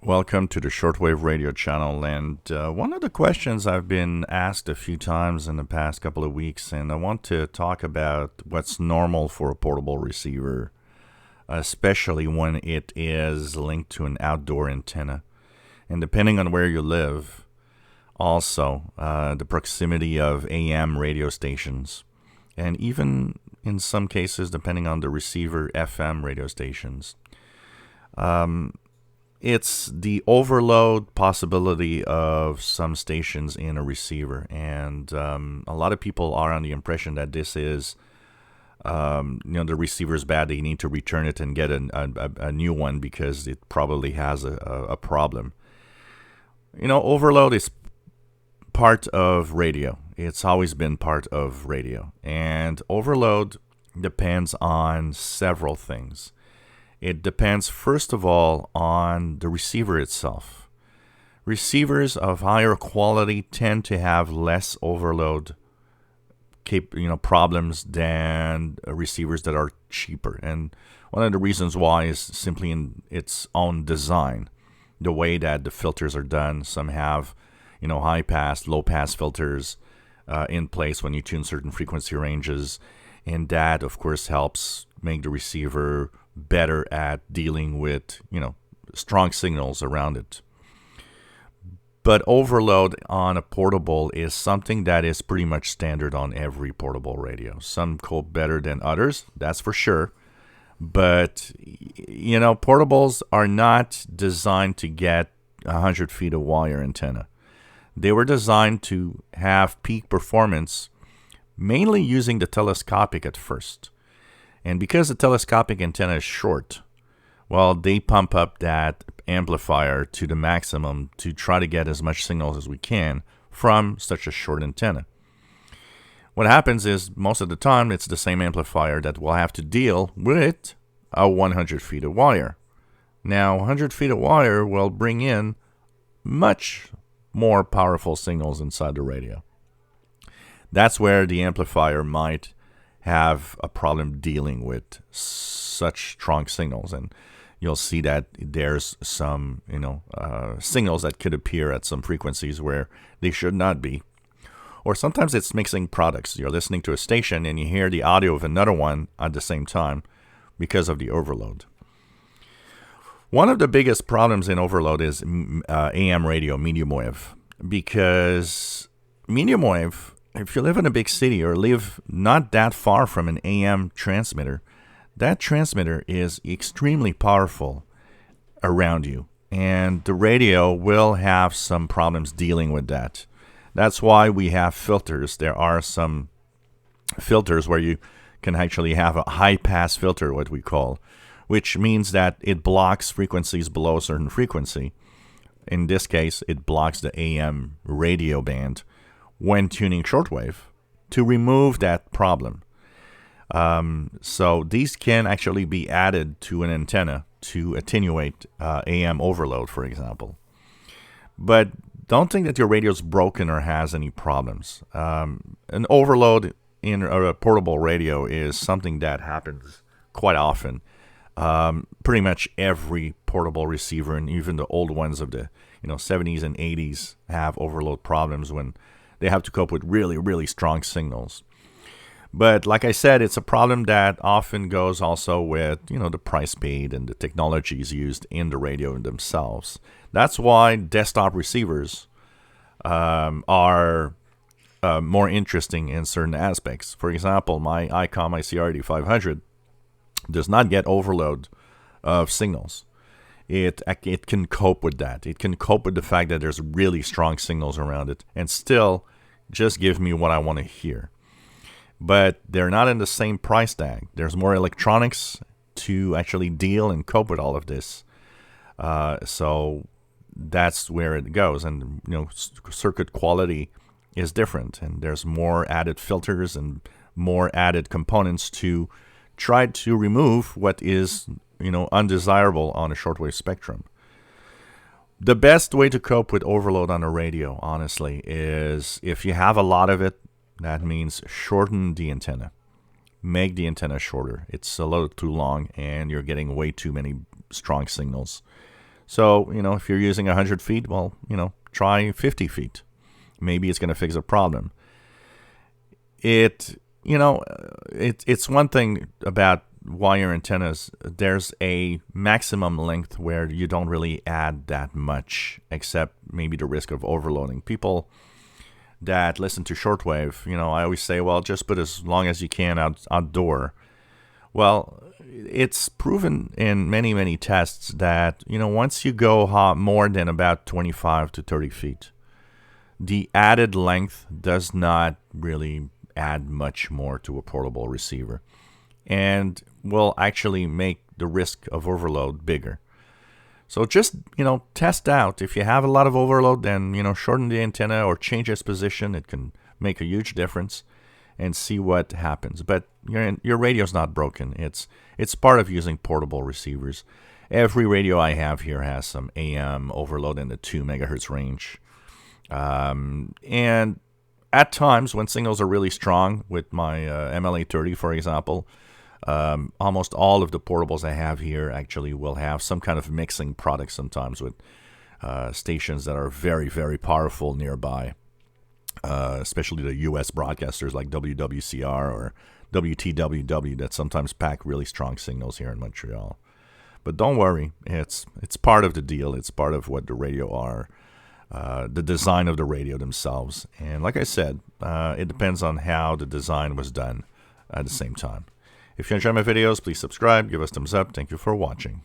Welcome to the Shortwave radio channel. And one of the questions I've been asked a few times in the past couple of weeks, and I want to talk about what's normal for a portable receiver, especially when it is linked to an outdoor antenna. And depending on where you live, also the proximity of AM radio stations, and even in some cases, depending on the receiver, FM radio stations. It's the overload possibility of some stations in a receiver, and a lot of people are on the impression that this is, the receiver is bad. They need to return it and get a new one because it probably has a problem. Overload is part of radio. It's always been part of radio, and overload depends on several things. It depends, first of all, on the receiver itself. Receivers of higher quality tend to have less overload problems than receivers that are cheaper. And one of the reasons why is simply in its own design, the way that the filters are done. Some have, high pass, low pass filters in place when you tune certain frequency ranges. And that, of course, helps make the receiver better at dealing with, strong signals around it. But overload on a portable is something that is pretty much standard on every portable radio. Some cope better than others, that's for sure. But, portables are not designed to get 100 feet of wire antenna. They were designed to have peak performance, mainly using the telescopic at first. And because the telescopic antenna is short, they pump up that amplifier to the maximum to try to get as much signals as we can from such a short antenna. What happens is, most of the time, it's the same amplifier that will have to deal with a 100 feet of wire. Now, 100 feet of wire will bring in much more powerful signals inside the radio. That's where the amplifier might have a problem dealing with such strong signals, and you'll see that there's some signals that could appear at some frequencies where they should not be. Or sometimes it's mixing products. You're listening to a station and you hear the audio of another one at the same time because of the overload. One of the biggest problems in overload is AM radio, medium wave, because medium wave, if you live in a big city or live not that far from an AM transmitter, that transmitter is extremely powerful around you. And the radio will have some problems dealing with that. That's why we have filters. There are some filters where you can actually have a high-pass filter, what we call, which means that it blocks frequencies below a certain frequency. In this case, it blocks the AM radio band when tuning shortwave to remove that problem. So these can actually be added to an antenna to attenuate AM overload, for example. But don't think that your radio is broken or has any problems. An overload in a portable radio is something that happens quite often. Pretty much every portable receiver, and even the old ones of the 70s and 80s, have overload problems when they have to cope with really, really strong signals. But like I said, it's a problem that often goes also with, the price paid and the technologies used in the radio themselves. That's why desktop receivers are more interesting in certain aspects. For example, my ICOM ICRD 500 does not get overload of signals. It can cope with that. It can cope with the fact that there's really strong signals around it and still just give me what I want to hear. But they're not in the same price tag. There's more electronics to actually deal and cope with all of this. So that's where it goes. And, circuit quality is different. And there's more added filters and more added components to try to remove what is, undesirable on a shortwave spectrum. The best way to cope with overload on a radio, honestly, is if you have a lot of it, that means shorten the antenna. Make the antenna shorter. It's a little too long and you're getting way too many strong signals. So, if you're using 100 feet, well, try 50 feet. Maybe it's going to fix the problem. It's one thing about wire antennas. There's a maximum length where you don't really add that much, except maybe the risk of overloading. People that listen to shortwave, I always say, well, just put as long as you can outdoor. Well, it's proven in many, many tests that, once you go more than about 25 to 30 feet, the added length does not really add much more to a portable receiver and will actually make the risk of overload bigger. So just, test out. If you have a lot of overload, then, shorten the antenna or change its position. It can make a huge difference, and see what happens. But your radio's not broken. It's part of using portable receivers. Every radio I have here has some AM overload in the 2 megahertz range. And at times when signals are really strong, with my MLA30, for example, almost all of the portables I have here actually will have some kind of mixing product sometimes with stations that are very, very powerful nearby, especially the U.S. broadcasters like WWCR or WTWW that sometimes pack really strong signals here in Montreal. But don't worry, it's part of the deal. It's part of what the radio are, the design of the radio themselves. And like I said, it depends on how the design was done at the same time. If you enjoy my videos, please subscribe, give us thumbs up. Thank you for watching.